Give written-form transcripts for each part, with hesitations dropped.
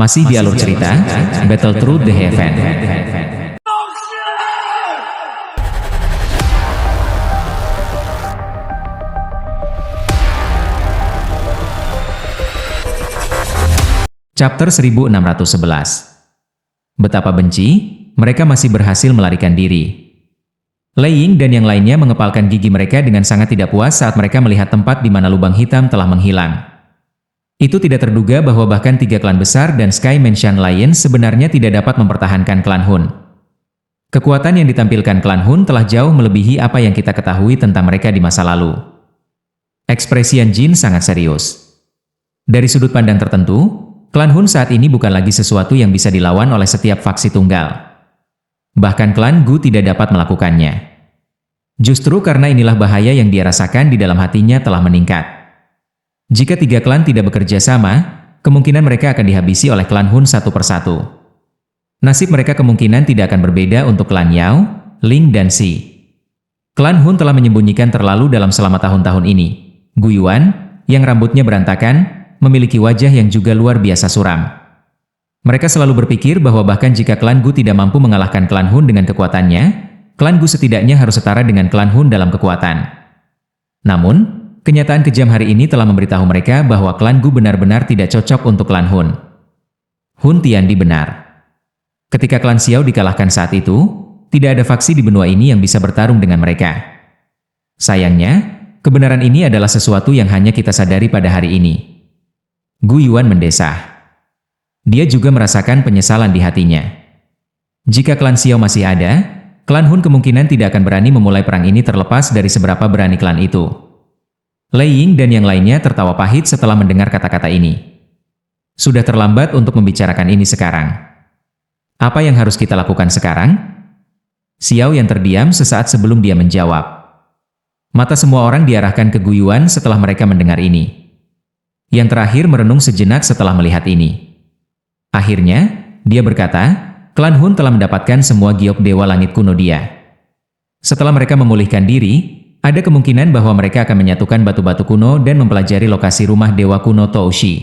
Masih di alur cerita, Battle Through the Heaven. Chapter 1611. Betapa benci, mereka masih berhasil melarikan diri. Lei Ying dan yang lainnya mengepalkan gigi mereka dengan sangat tidak puas saat mereka melihat tempat di mana lubang hitam telah menghilang. Itu tidak terduga bahwa bahkan 3 klan besar dan Sky Mansion Lion sebenarnya tidak dapat mempertahankan klan Hun. Kekuatan yang ditampilkan klan Hun telah jauh melebihi apa yang kita ketahui tentang mereka di masa lalu. Ekspresi Jin sangat serius. Dari sudut pandang tertentu, klan Hun saat ini bukan lagi sesuatu yang bisa dilawan oleh setiap faksi tunggal. Bahkan klan Gu tidak dapat melakukannya. Justru karena inilah bahaya yang dia rasakan di dalam hatinya telah meningkat. Jika 3 klan tidak bekerja sama, kemungkinan mereka akan dihabisi oleh klan Hun satu persatu. Nasib mereka kemungkinan tidak akan berbeda untuk klan Yao, Ling dan Xi. Klan Hun telah menyembunyikan terlalu dalam selama tahun-tahun ini. Gu Yuan, yang rambutnya berantakan, memiliki wajah yang juga luar biasa suram. Mereka selalu berpikir bahwa bahkan jika klan Gu tidak mampu mengalahkan klan Hun dengan kekuatannya, klan Gu setidaknya harus setara dengan klan Hun dalam kekuatan. Namun, kenyataan kejam hari ini telah memberitahu mereka bahwa klan Gu benar-benar tidak cocok untuk klan Hun. Hun Tiandi benar. Ketika klan Xiao dikalahkan saat itu, tidak ada faksi di benua ini yang bisa bertarung dengan mereka. Sayangnya, kebenaran ini adalah sesuatu yang hanya kita sadari pada hari ini. Gu Yuan mendesah. Dia juga merasakan penyesalan di hatinya. Jika klan Xiao masih ada, klan Hun kemungkinan tidak akan berani memulai perang ini terlepas dari seberapa berani klan itu. Lei Ying dan yang lainnya tertawa pahit setelah mendengar kata-kata ini. Sudah terlambat untuk membicarakan ini sekarang. Apa yang harus kita lakukan sekarang? Xiao yang terdiam sesaat sebelum dia menjawab. Mata semua orang diarahkan ke Gu Yuan setelah mereka mendengar ini. Yang terakhir merenung sejenak setelah melihat ini. Akhirnya, dia berkata, klan Hun telah mendapatkan semua giok dewa langit kuno dia. Setelah mereka memulihkan diri, ada kemungkinan bahwa mereka akan menyatukan batu-batu kuno dan mempelajari lokasi rumah dewa kuno Toushi.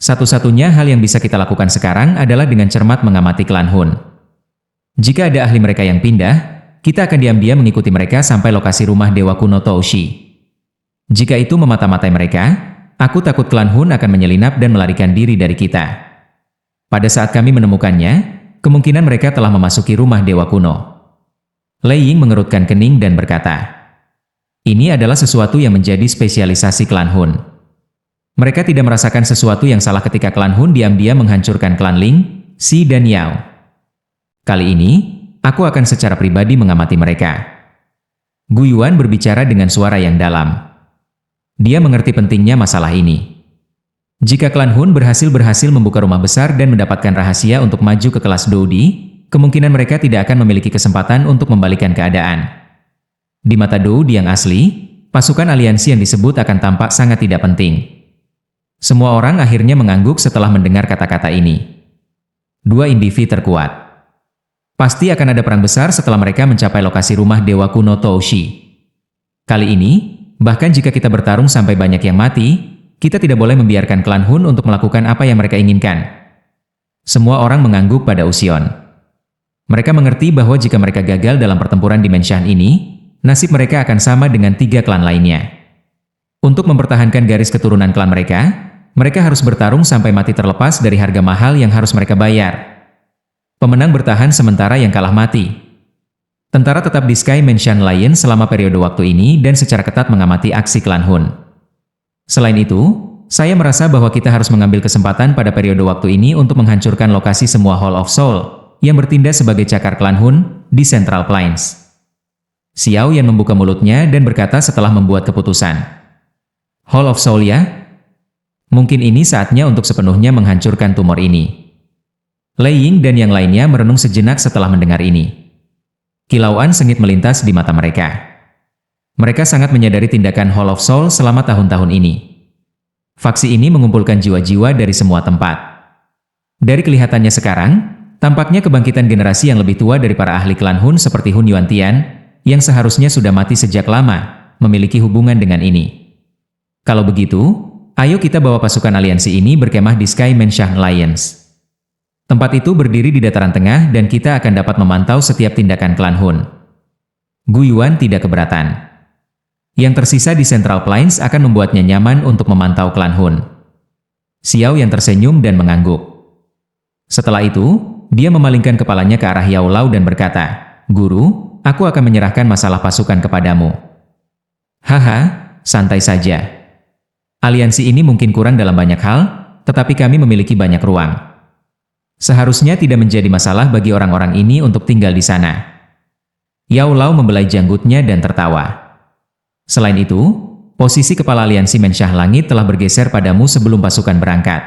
Satu-satunya hal yang bisa kita lakukan sekarang adalah dengan cermat mengamati klan Hun. Jika ada ahli mereka yang pindah, kita akan diam-diam mengikuti mereka sampai lokasi rumah dewa kuno Toushi. Jika itu memata-matai mereka, aku takut klan Hun akan menyelinap dan melarikan diri dari kita. Pada saat kami menemukannya, kemungkinan mereka telah memasuki rumah dewa kuno. Lei Ying mengerutkan kening dan berkata, ini adalah sesuatu yang menjadi spesialisasi klan Hun. Mereka tidak merasakan sesuatu yang salah ketika klan Hun diam-diam menghancurkan klan Ling, Xi dan Yao. Kali ini, aku akan secara pribadi mengamati mereka. Gu Yuan berbicara dengan suara yang dalam. Dia mengerti pentingnya masalah ini. Jika klan Hun berhasil membuka rumah besar dan mendapatkan rahasia untuk maju ke kelas Doudi, kemungkinan mereka tidak akan memiliki kesempatan untuk membalikan keadaan. Di mata Doudi yang asli, pasukan aliansi yang disebut akan tampak sangat tidak penting. Semua orang akhirnya mengangguk setelah mendengar kata-kata ini. 2 individu terkuat. Pasti akan ada perang besar setelah mereka mencapai lokasi rumah dewa kuno Toushi. Kali ini, bahkan jika kita bertarung sampai banyak yang mati, kita tidak boleh membiarkan klan Hun untuk melakukan apa yang mereka inginkan. Semua orang mengangguk pada Usion. Mereka mengerti bahwa jika mereka gagal dalam pertempuran di Menshan ini, nasib mereka akan sama dengan 3 klan lainnya. Untuk mempertahankan garis keturunan klan mereka harus bertarung sampai mati terlepas dari harga mahal yang harus mereka bayar. Pemenang bertahan sementara yang kalah mati. Tentara tetap di Sky Mansion Lion selama periode waktu ini dan secara ketat mengamati aksi klan Hun. Selain itu, saya merasa bahwa kita harus mengambil kesempatan pada periode waktu ini untuk menghancurkan lokasi semua Hall of Soul yang bertindak sebagai cakar klan Hun di Central Plains. Xiao Yan membuka mulutnya dan berkata setelah membuat keputusan. Hall of Soul ya? Mungkin ini saatnya untuk sepenuhnya menghancurkan tumor ini. Lei Ying dan yang lainnya merenung sejenak setelah mendengar ini. Kilauan sengit melintas di mata mereka. Mereka sangat menyadari tindakan Hall of Soul selama tahun-tahun ini. Faksi ini mengumpulkan jiwa-jiwa dari semua tempat. Dari kelihatannya sekarang, tampaknya kebangkitan generasi yang lebih tua dari para ahli klan Hun seperti Hun Yuantian, yang seharusnya sudah mati sejak lama, memiliki hubungan dengan ini. Kalau begitu, Ayo kita bawa pasukan aliansi ini berkemah di Sky Menshah Alliance. Tempat itu berdiri di dataran tengah dan kita akan dapat memantau setiap tindakan klan Hun. Gu Yuan tidak keberatan. Yang tersisa di Central Plains akan membuatnya nyaman untuk memantau klan Hun. Xiao Yan tersenyum dan mengangguk. Setelah itu, dia memalingkan kepalanya ke arah Yao Lao dan berkata, "Guru, aku akan menyerahkan masalah pasukan kepadamu." "Haha, santai saja. Aliansi ini mungkin kurang dalam banyak hal, tetapi kami memiliki banyak ruang. Seharusnya tidak menjadi masalah bagi orang-orang ini untuk tinggal di sana." Yao Lao membelai janggutnya dan tertawa. "Selain itu, posisi kepala aliansi Menshah Langit telah bergeser padamu sebelum pasukan berangkat.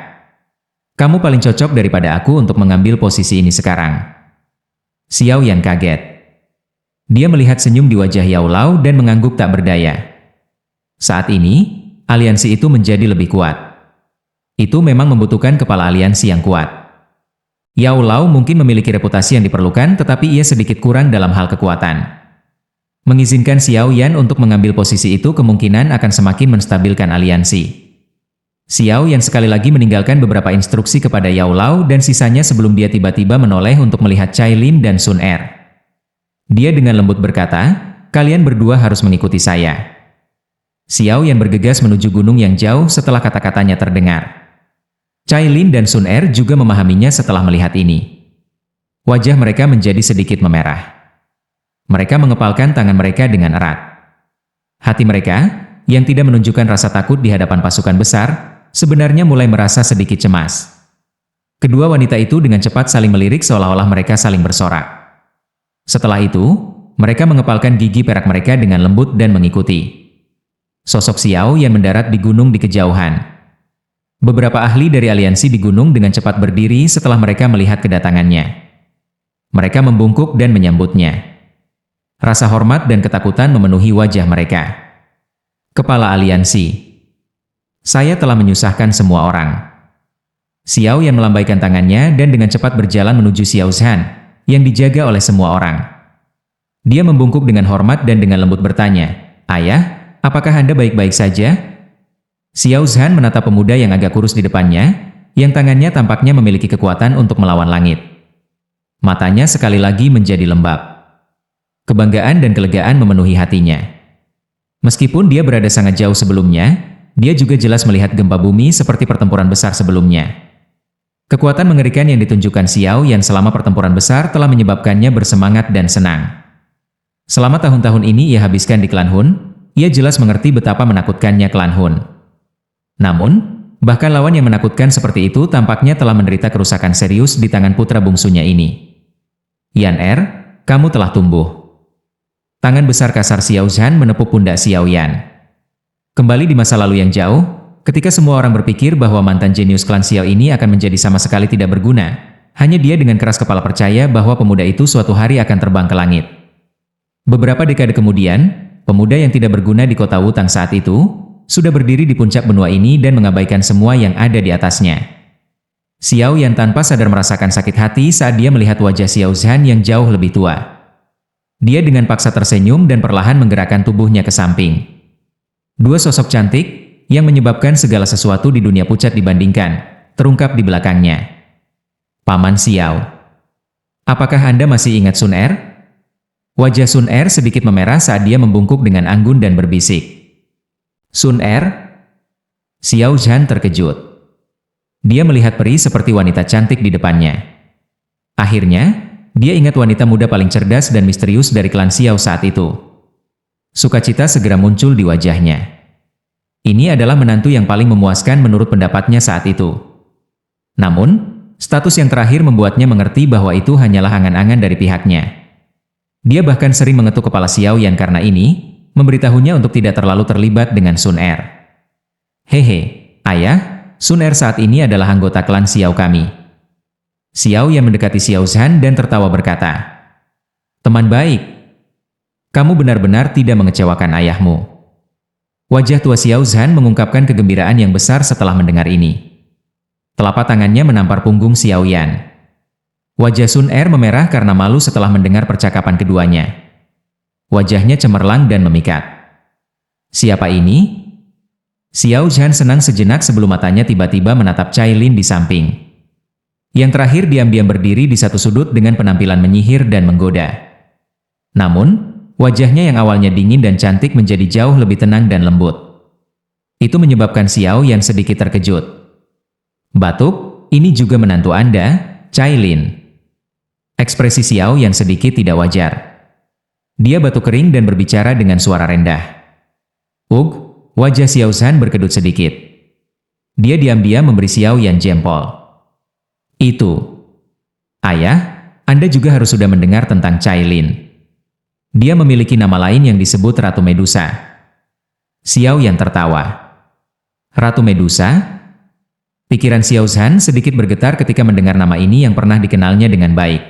Kamu paling cocok daripada aku untuk mengambil posisi ini sekarang." Xiao Yan kaget. Dia melihat senyum di wajah Yao Lao dan mengangguk tak berdaya. Saat ini, aliansi itu menjadi lebih kuat. Itu memang membutuhkan kepala aliansi yang kuat. Yao Lao mungkin memiliki reputasi yang diperlukan, tetapi ia sedikit kurang dalam hal kekuatan. Mengizinkan Xiao Yan untuk mengambil posisi itu kemungkinan akan semakin menstabilkan aliansi. Xiao Yan sekali lagi meninggalkan beberapa instruksi kepada Yao Lao dan sisanya sebelum dia tiba-tiba menoleh untuk melihat Cai Lim dan Sun Er. Dia dengan lembut berkata, "Kalian berdua harus mengikuti saya." Xiao Yan bergegas menuju gunung yang jauh setelah kata-katanya terdengar. Cai Lim dan Sun Er juga memahaminya setelah melihat ini. Wajah mereka menjadi sedikit memerah. Mereka mengepalkan tangan mereka dengan erat. Hati mereka, yang tidak menunjukkan rasa takut di hadapan pasukan besar, sebenarnya mulai merasa sedikit cemas. Kedua wanita itu dengan cepat saling melirik seolah-olah mereka saling bersorak. Setelah itu, mereka mengepalkan gigi perak mereka dengan lembut dan mengikuti. Sosok Xiao Yan mendarat di gunung di kejauhan. Beberapa ahli dari aliansi di gunung dengan cepat berdiri setelah mereka melihat kedatangannya. Mereka membungkuk dan menyambutnya. Rasa hormat dan ketakutan memenuhi wajah mereka. Kepala aliansi. "Saya telah menyusahkan semua orang." Xiao Yan melambaikan tangannya dan dengan cepat berjalan menuju Xiao Zhan, yang dijaga oleh semua orang. Dia membungkuk dengan hormat dan dengan lembut bertanya, "Ayah, apakah Anda baik-baik saja?" Xiao Zhan menatap pemuda yang agak kurus di depannya, yang tangannya tampaknya memiliki kekuatan untuk melawan langit. Matanya sekali lagi menjadi lembab. Kebanggaan dan kelegaan memenuhi hatinya. Meskipun dia berada sangat jauh sebelumnya, dia juga jelas melihat gempa bumi seperti pertempuran besar sebelumnya. Kekuatan mengerikan yang ditunjukkan Xiao Yan selama pertempuran besar telah menyebabkannya bersemangat dan senang. Selama tahun-tahun ini ia habiskan di klan Hun, ia jelas mengerti betapa menakutkannya klan Hun. Namun, bahkan lawan yang menakutkan seperti itu tampaknya telah menderita kerusakan serius di tangan putra bungsunya ini. "Yan Er, kamu telah tumbuh." Tangan besar kasar Xiao Zhan menepuk pundak Xiao Yan. Kembali di masa lalu yang jauh, ketika semua orang berpikir bahwa mantan jenius klan Xiao ini akan menjadi sama sekali tidak berguna, hanya dia dengan keras kepala percaya bahwa pemuda itu suatu hari akan terbang ke langit. Beberapa dekade kemudian, pemuda yang tidak berguna di kota Wutang saat itu, sudah berdiri di puncak benua ini dan mengabaikan semua yang ada di atasnya. Xiao Yan tanpa sadar merasakan sakit hati saat dia melihat wajah Xiao Zhan yang jauh lebih tua. Dia dengan paksa tersenyum dan perlahan menggerakkan tubuhnya ke samping. Dua sosok cantik, yang menyebabkan segala sesuatu di dunia pucat dibandingkan, terungkap di belakangnya. "Paman Xiao. Apakah Anda masih ingat Sun Er?" Wajah Sun Er sedikit memerah saat dia membungkuk dengan anggun dan berbisik. "Sun Er?" Xiao Zhan terkejut. Dia melihat peri seperti wanita cantik di depannya. Akhirnya, dia ingat wanita muda paling cerdas dan misterius dari klan Xiao saat itu. Sukacita segera muncul di wajahnya. Ini adalah menantu yang paling memuaskan menurut pendapatnya saat itu. Namun, status yang terakhir membuatnya mengerti bahwa itu hanyalah angan-angan dari pihaknya. Dia bahkan sering mengetuk kepala Xiao Yan karena ini, memberitahunya untuk tidak terlalu terlibat dengan Sun Er. "Hehe, ayah, Sun Er saat ini adalah anggota klan Xiao kami." Xiao Yan mendekati Xiao Zhan dan tertawa berkata, "Teman baik, kamu benar-benar tidak mengecewakan ayahmu." Wajah tua Xiao Zhan mengungkapkan kegembiraan yang besar setelah mendengar ini. Telapak tangannya menampar punggung Xiao Yan. Wajah Sun Er memerah karena malu setelah mendengar percakapan keduanya. Wajahnya cemerlang dan memikat. "Siapa ini?" Xiao Zhan senang sejenak sebelum matanya tiba-tiba menatap Cai Lin di samping. Yang terakhir diam-diam berdiri di satu sudut dengan penampilan menyihir dan menggoda. Namun, wajahnya yang awalnya dingin dan cantik menjadi jauh lebih tenang dan lembut. Itu menyebabkan Xiao Yan sedikit terkejut. "Batuk, ini juga menantu Anda, Cai Lin?" Ekspresi Xiao Yan sedikit tidak wajar. Dia batuk kering dan berbicara dengan suara rendah. Wajah Xiao Zhan berkedut sedikit. Dia diam-diam memberi Xiao Yan jempol. "Itu. Ayah, Anda juga harus sudah mendengar tentang Cai Lin. Dia memiliki nama lain yang disebut Ratu Medusa." Xiao Yan tertawa. "Ratu Medusa?" Pikiran Xiao Zhan sedikit bergetar ketika mendengar nama ini yang pernah dikenalnya dengan baik.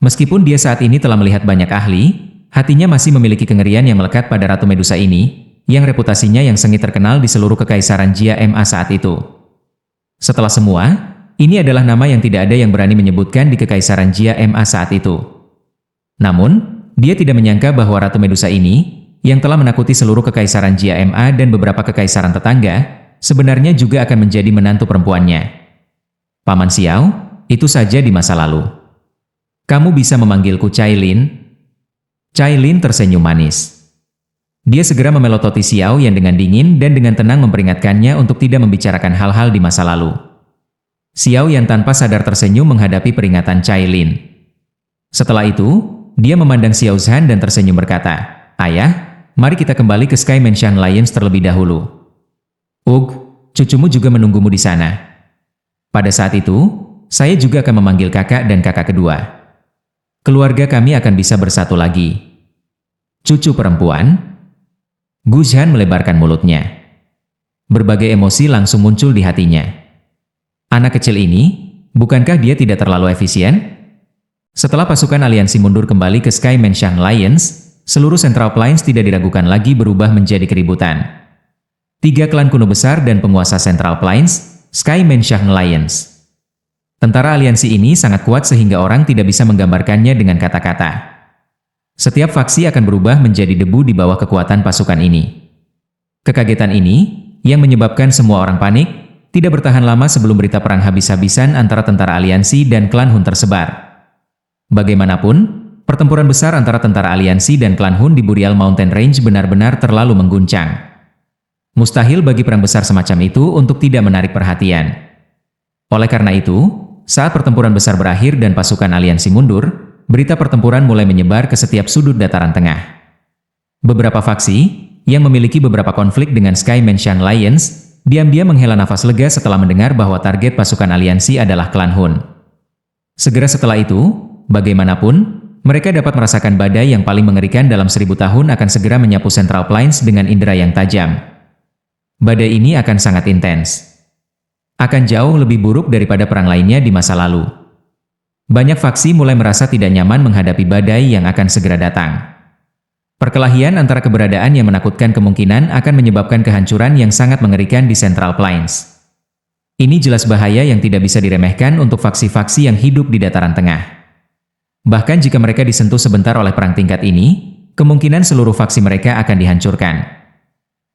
Meskipun dia saat ini telah melihat banyak ahli, hatinya masih memiliki kengerian yang melekat pada Ratu Medusa ini, yang reputasinya yang sengit terkenal di seluruh kekaisaran Jia Ma saat itu. Setelah semua, ini adalah nama yang tidak ada yang berani menyebutkan di kekaisaran Jia Ma saat itu. Namun, dia tidak menyangka bahwa Ratu Medusa ini, yang telah menakuti seluruh kekaisaran Jia Ma dan beberapa kekaisaran tetangga, sebenarnya juga akan menjadi menantu perempuannya. "Paman Xiao, itu saja di masa lalu. Kamu bisa memanggilku Cai Lin?" Cai Lin tersenyum manis. Dia segera memelototi Xiao Yan dengan dingin dan dengan tenang memperingatkannya untuk tidak membicarakan hal-hal di masa lalu. Xiao Yan tanpa sadar tersenyum menghadapi peringatan Cai Lin. Setelah itu, dia memandang Xiao Zhan dan tersenyum berkata, "Ayah, mari kita kembali ke Sky Mansion Lions terlebih dahulu. Cucumu juga menunggumu di sana. Pada saat itu, saya juga akan memanggil kakak dan kakak kedua. Keluarga kami akan bisa bersatu lagi." "Cucu perempuan?" Gu Zhan melebarkan mulutnya. Berbagai emosi langsung muncul di hatinya. Anak kecil ini, bukankah dia tidak terlalu efisien? Setelah pasukan aliansi mundur kembali ke Sky Mansion Lions, seluruh Central Plains tidak diragukan lagi berubah menjadi keributan. 3 klan kuno besar dan penguasa Central Plains, Sky Mansion Lions. Tentara aliansi ini sangat kuat sehingga orang tidak bisa menggambarkannya dengan kata-kata. Setiap faksi akan berubah menjadi debu di bawah kekuatan pasukan ini. Kekagetan ini, yang menyebabkan semua orang panik, tidak bertahan lama sebelum berita perang habis-habisan antara tentara aliansi dan klan Hun tersebar. Bagaimanapun, pertempuran besar antara tentara aliansi dan klan Hun di Burial Mountain Range benar-benar terlalu mengguncang. Mustahil bagi perang besar semacam itu untuk tidak menarik perhatian. Oleh karena itu, saat pertempuran besar berakhir dan pasukan aliansi mundur, berita pertempuran mulai menyebar ke setiap sudut dataran tengah. Beberapa faksi, yang memiliki beberapa konflik dengan Sky Mansion Lions, diam-diam menghela nafas lega setelah mendengar bahwa target pasukan aliansi adalah klan Hun. Segera setelah itu, bagaimanapun, mereka dapat merasakan badai yang paling mengerikan dalam 1000 tahun akan segera menyapu Central Plains dengan indera yang tajam. Badai ini akan sangat intens. Akan jauh lebih buruk daripada perang lainnya di masa lalu. Banyak faksi mulai merasa tidak nyaman menghadapi badai yang akan segera datang. Perkelahian antara keberadaan yang menakutkan kemungkinan akan menyebabkan kehancuran yang sangat mengerikan di Central Plains. Ini jelas bahaya yang tidak bisa diremehkan untuk faksi-faksi yang hidup di dataran tengah. Bahkan jika mereka disentuh sebentar oleh perang tingkat ini, kemungkinan seluruh faksi mereka akan dihancurkan.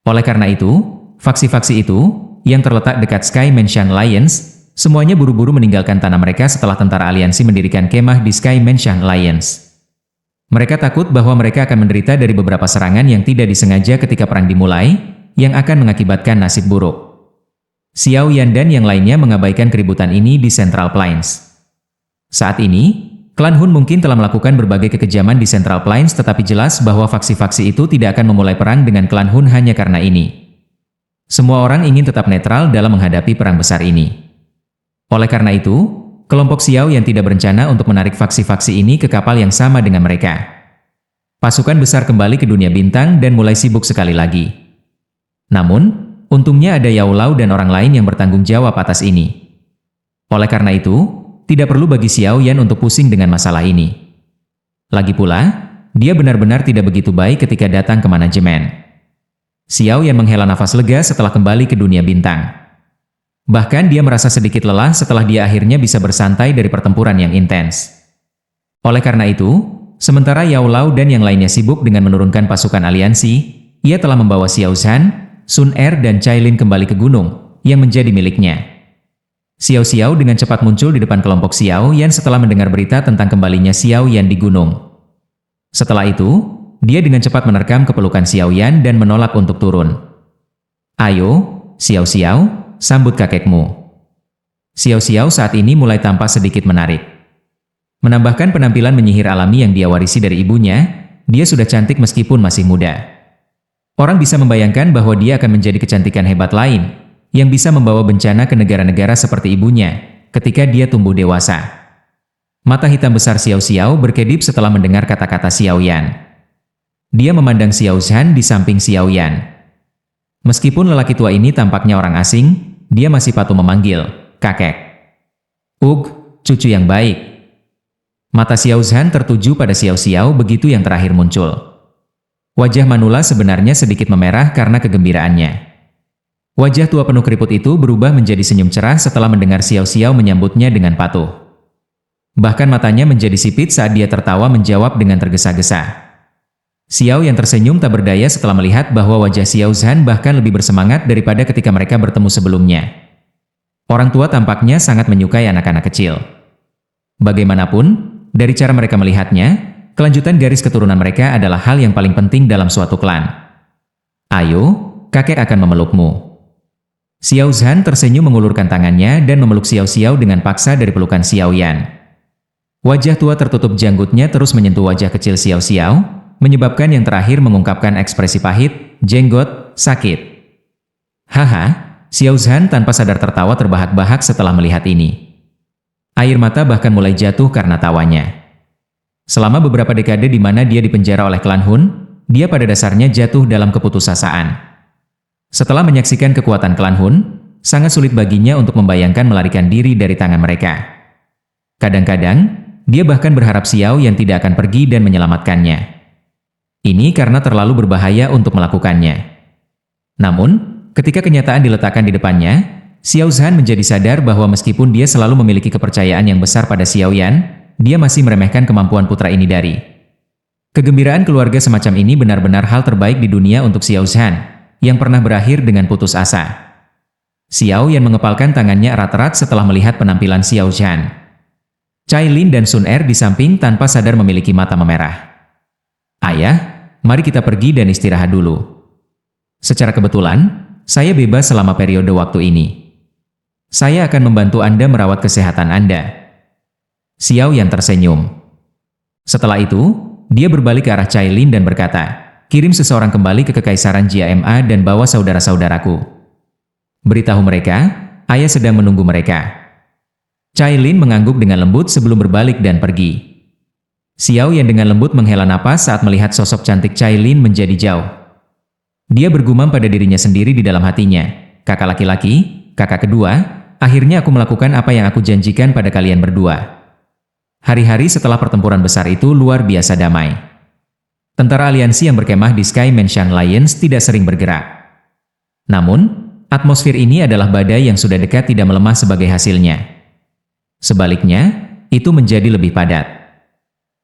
Oleh karena itu, faksi-faksi itu, yang terletak dekat Sky Mansion Lions, semuanya buru-buru meninggalkan tanah mereka setelah tentara aliansi mendirikan kemah di Sky Mansion Lions. Mereka takut bahwa mereka akan menderita dari beberapa serangan yang tidak disengaja ketika perang dimulai, yang akan mengakibatkan nasib buruk. Xiao Yan dan yang lainnya mengabaikan keributan ini di Central Plains. Saat ini, klan Hun mungkin telah melakukan berbagai kekejaman di Central Plains, tetapi jelas bahwa faksi-faksi itu tidak akan memulai perang dengan klan Hun hanya karena ini. Semua orang ingin tetap netral dalam menghadapi perang besar ini. Oleh karena itu, kelompok Xiao yang tidak berencana untuk menarik faksi-faksi ini ke kapal yang sama dengan mereka. Pasukan besar kembali ke dunia bintang dan mulai sibuk sekali lagi. Namun, untungnya ada Yao Lao dan orang lain yang bertanggung jawab atas ini. Oleh karena itu, tidak perlu bagi Xiao Yan untuk pusing dengan masalah ini. Lagi pula, dia benar-benar tidak begitu baik ketika datang ke manajemen. Xiao Yan menghela nafas lega setelah kembali ke dunia bintang. Bahkan dia merasa sedikit lelah setelah dia akhirnya bisa bersantai dari pertempuran yang intens. Oleh karena itu, sementara Yao Lao dan yang lainnya sibuk dengan menurunkan pasukan aliansi, ia telah membawa Xiao Zhan, Sun Er dan Cailin kembali ke gunung, yang menjadi miliknya. Xiao Xiao dengan cepat muncul di depan kelompok Xiao Yan setelah mendengar berita tentang kembalinya Xiao Yan di gunung. Setelah itu, dia dengan cepat menerkam ke pelukan Xiao Yan dan menolak untuk turun. "Ayo, Xiao Xiao, sambut kakekmu." Xiao Xiao saat ini mulai tampak sedikit menarik. Menambahkan penampilan menyihir alami yang dia warisi dari ibunya, dia sudah cantik meskipun masih muda. Orang bisa membayangkan bahwa dia akan menjadi kecantikan hebat lain, yang bisa membawa bencana ke negara-negara seperti ibunya, ketika dia tumbuh dewasa. Mata hitam besar Xiao Xiao berkedip setelah mendengar kata-kata Xiao Yan. Dia memandang Xiao Zhan di samping Xiao Yan. Meskipun lelaki tua ini tampaknya orang asing, dia masih patuh memanggil, "Kakek." Cucu yang baik." Mata Xiao Zhan tertuju pada Xiao Xiao begitu yang terakhir muncul. Wajah Manula sebenarnya sedikit memerah karena kegembiraannya. Wajah tua penuh keriput itu berubah menjadi senyum cerah setelah mendengar Xiao Xiao menyambutnya dengan patuh. Bahkan matanya menjadi sipit saat dia tertawa menjawab dengan tergesa-gesa. Xiao yang tersenyum tak berdaya setelah melihat bahwa wajah Xiao Zhan bahkan lebih bersemangat daripada ketika mereka bertemu sebelumnya. Orang tua tampaknya sangat menyukai anak-anak kecil. Bagaimanapun, dari cara mereka melihatnya, kelanjutan garis keturunan mereka adalah hal yang paling penting dalam suatu klan. "Ayo, kakek akan memelukmu." Xiao Zhan tersenyum mengulurkan tangannya dan memeluk Xiao Xiao dengan paksa dari pelukan Xiao Yan. Wajah tua tertutup janggutnya terus menyentuh wajah kecil Xiao Xiao, menyebabkan yang terakhir mengungkapkan ekspresi pahit, "Jenggot, sakit." Haha, Xiao Zhan tanpa sadar tertawa terbahak-bahak setelah melihat ini. Air mata bahkan mulai jatuh karena tawanya. Selama beberapa dekade di mana dia dipenjara oleh klan Hun, dia pada dasarnya jatuh dalam keputusasaan. Setelah menyaksikan kekuatan klan Hun, sangat sulit baginya untuk membayangkan melarikan diri dari tangan mereka. Kadang-kadang, dia bahkan berharap Xiao yang tidak akan pergi dan menyelamatkannya. Ini karena terlalu berbahaya untuk melakukannya. Namun, ketika kenyataan diletakkan di depannya, Xiao Zhan menjadi sadar bahwa meskipun dia selalu memiliki kepercayaan yang besar pada Xiao Yan, dia masih meremehkan kemampuan putra ini dari. Kegembiraan keluarga semacam ini benar-benar hal terbaik di dunia untuk Xiao Zhan, yang pernah berakhir dengan putus asa. Xiao Yan mengepalkan tangannya erat-erat setelah melihat penampilan Xiao Zhan. Cailin dan Sun Er di samping tanpa sadar memiliki mata memerah. "Ayah, mari kita pergi dan istirahat dulu. Secara kebetulan, saya bebas selama periode waktu ini. Saya akan membantu Anda merawat kesehatan Anda." Xiao Yan tersenyum. Setelah itu, dia berbalik ke arah Cailin dan berkata, "Kirim seseorang kembali ke Kekaisaran Jiama dan bawa saudara-saudaraku. Beritahu mereka, ayah sedang menunggu mereka." Cailin mengangguk dengan lembut sebelum berbalik dan pergi. Xiao Yan dengan lembut menghela napas saat melihat sosok cantik Cailin menjadi jauh. Dia bergumam pada dirinya sendiri di dalam hatinya, "Kakak laki-laki, kakak kedua, akhirnya aku melakukan apa yang aku janjikan pada kalian berdua." Hari-hari setelah pertempuran besar itu luar biasa damai. Tentara aliansi yang berkemah di Sky Mansion Lions tidak sering bergerak. Namun, atmosfer ini adalah badai yang sudah dekat tidak melemah sebagai hasilnya. Sebaliknya, itu menjadi lebih padat.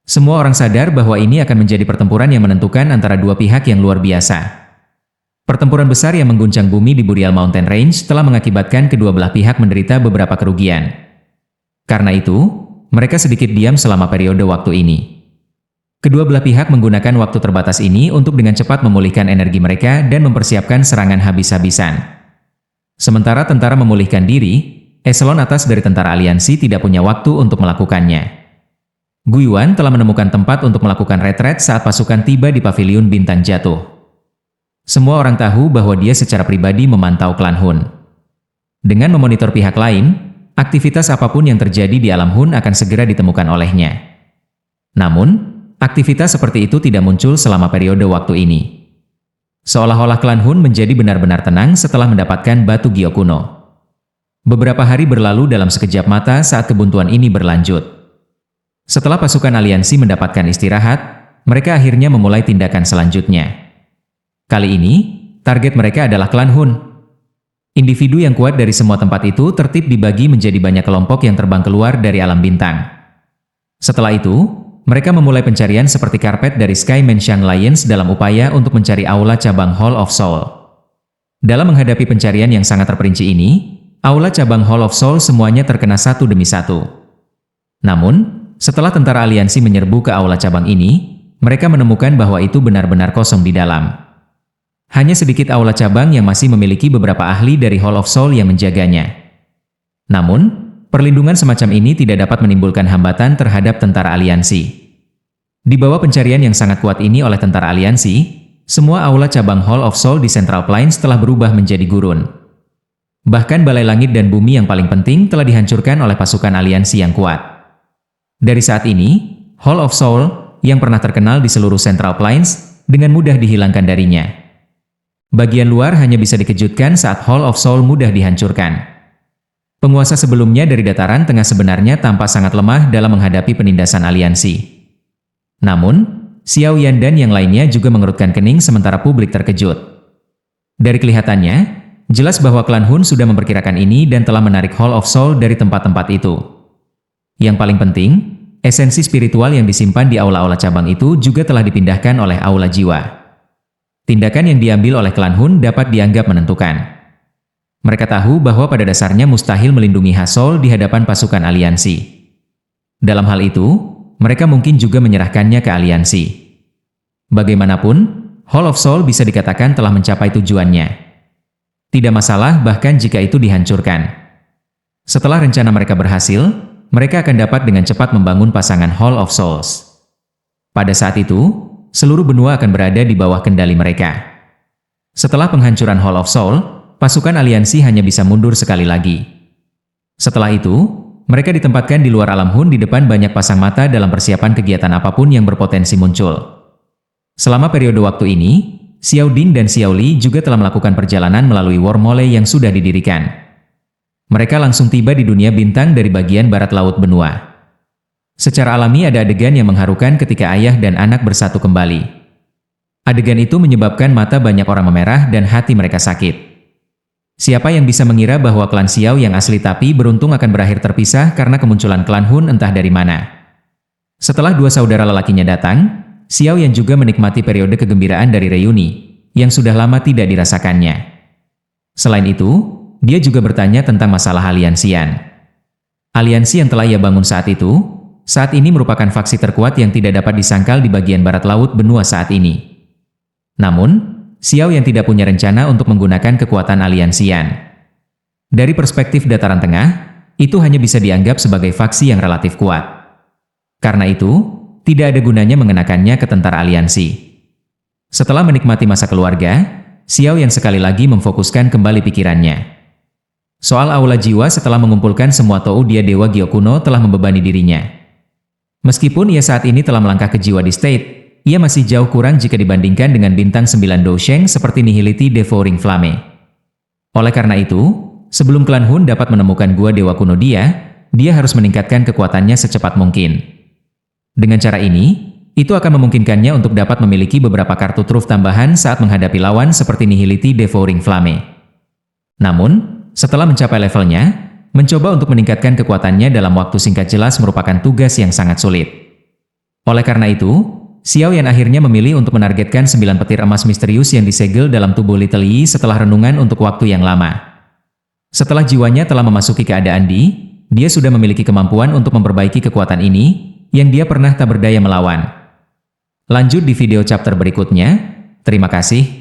Semua orang sadar bahwa ini akan menjadi pertempuran yang menentukan antara dua pihak yang luar biasa. Pertempuran besar yang mengguncang bumi di Burial Mountain Range telah mengakibatkan kedua belah pihak menderita beberapa kerugian. Karena itu, mereka sedikit diam selama periode waktu ini. Kedua belah pihak menggunakan waktu terbatas ini untuk dengan cepat memulihkan energi mereka dan mempersiapkan serangan habis-habisan. Sementara tentara memulihkan diri, eselon atas dari tentara aliansi tidak punya waktu untuk melakukannya. Guiyuan telah menemukan tempat untuk melakukan retret saat pasukan tiba di paviliun bintang jatuh. Semua orang tahu bahwa dia secara pribadi memantau klan Hun. Dengan memonitor pihak lain, aktivitas apapun yang terjadi di alam Hun akan segera ditemukan olehnya. Namun, aktivitas seperti itu tidak muncul selama periode waktu ini. Seolah-olah klan Hun menjadi benar-benar tenang setelah mendapatkan batu Gio kuno. Beberapa hari berlalu dalam sekejap mata saat kebuntuan ini berlanjut. Setelah pasukan aliansi mendapatkan istirahat, mereka akhirnya memulai tindakan selanjutnya. Kali ini, target mereka adalah klan Hun. Individu yang kuat dari semua tempat itu tertib dibagi menjadi banyak kelompok yang terbang keluar dari alam bintang. Setelah itu, mereka memulai pencarian seperti karpet dari Sky Mansion Lions dalam upaya untuk mencari aula cabang Hall of Soul. Dalam menghadapi pencarian yang sangat terperinci ini, aula cabang Hall of Soul semuanya terkena satu demi satu. Namun, setelah tentara aliansi menyerbu ke aula cabang ini, mereka menemukan bahwa itu benar-benar kosong di dalam. Hanya sedikit aula cabang yang masih memiliki beberapa ahli dari Hall of Soul yang menjaganya. Namun, perlindungan semacam ini tidak dapat menimbulkan hambatan terhadap tentara aliansi. Di bawah pencarian yang sangat kuat ini oleh tentara aliansi, semua aula cabang Hall of Soul di Central Plains telah berubah menjadi gurun. Bahkan balai langit dan bumi yang paling penting telah dihancurkan oleh pasukan aliansi yang kuat. Dari saat ini, Hall of Soul, yang pernah terkenal di seluruh Central Plains, dengan mudah dihilangkan darinya. Bagian luar hanya bisa dikejutkan saat Hall of Soul mudah dihancurkan. Penguasa sebelumnya dari dataran tengah sebenarnya tampak sangat lemah dalam menghadapi penindasan aliansi. Namun, Xiao Yan dan yang lainnya juga mengerutkan kening sementara publik terkejut. Dari kelihatannya, jelas bahwa klan Hun sudah memperkirakan ini dan telah menarik Hall of Soul dari tempat-tempat itu. Yang paling penting, esensi spiritual yang disimpan di aula-aula cabang itu juga telah dipindahkan oleh aula jiwa. Tindakan yang diambil oleh klan Hun dapat dianggap menentukan. Mereka tahu bahwa pada dasarnya mustahil melindungi Hasol di hadapan pasukan aliansi. Dalam hal itu, mereka mungkin juga menyerahkannya ke aliansi. Bagaimanapun, Hall of Soul bisa dikatakan telah mencapai tujuannya. Tidak masalah bahkan jika itu dihancurkan. Setelah rencana mereka berhasil, mereka akan dapat dengan cepat membangun pasangan Hall of Souls. Pada saat itu, seluruh benua akan berada di bawah kendali mereka. Setelah penghancuran Hall of Soul, pasukan aliansi hanya bisa mundur sekali lagi. Setelah itu, mereka ditempatkan di luar alam Hun di depan banyak pasang mata dalam persiapan kegiatan apapun yang berpotensi muncul. Selama periode waktu ini, Xiao Ding dan Xiao Li juga telah melakukan perjalanan melalui wormhole yang sudah didirikan. Mereka langsung tiba di dunia bintang dari bagian barat laut benua. Secara alami ada adegan yang mengharukan ketika ayah dan anak bersatu kembali. Adegan itu menyebabkan mata banyak orang memerah dan hati mereka sakit. Siapa yang bisa mengira bahwa klan Xiao yang asli tapi beruntung akan berakhir terpisah karena kemunculan klan Hun entah dari mana. Setelah dua saudara lelakinya datang, Xiao yang juga menikmati periode kegembiraan dari reuni, yang sudah lama tidak dirasakannya. Selain itu, dia juga bertanya tentang masalah aliansian. Aliansi yang telah ia bangun saat ini merupakan faksi terkuat yang tidak dapat disangkal di bagian barat laut benua saat ini. Namun, Xiao yang tidak punya rencana untuk menggunakan kekuatan aliansian. Dari perspektif dataran tengah, itu hanya bisa dianggap sebagai faksi yang relatif kuat. Karena itu, tidak ada gunanya mengenakannya ke tentara aliansi. Setelah menikmati masa keluarga, Xiao yang sekali lagi memfokuskan kembali pikirannya. Soal aula jiwa setelah mengumpulkan semua Tou Dia Dewa Gyo telah membebani dirinya. Meskipun ia saat ini telah melangkah ke jiwa di state, ia masih jauh kurang jika dibandingkan dengan bintang 9 Dousheng seperti Nihility Devouring Flame. Oleh karena itu, sebelum klan Hun dapat menemukan gua Dewa Kuno dia harus meningkatkan kekuatannya secepat mungkin. Dengan cara ini, itu akan memungkinkannya untuk dapat memiliki beberapa kartu truf tambahan saat menghadapi lawan seperti Nihility Devouring Flame. Namun, setelah mencapai levelnya, mencoba untuk meningkatkan kekuatannya dalam waktu singkat jelas merupakan tugas yang sangat sulit. Oleh karena itu, Xiao Yan akhirnya memilih untuk menargetkan 9 petir emas misterius yang disegel dalam tubuh Little Yi setelah renungan untuk waktu yang lama. Setelah jiwanya telah memasuki keadaan dia sudah memiliki kemampuan untuk memperbaiki kekuatan ini, yang dia pernah tak berdaya melawan. Lanjut di video chapter berikutnya. Terima kasih.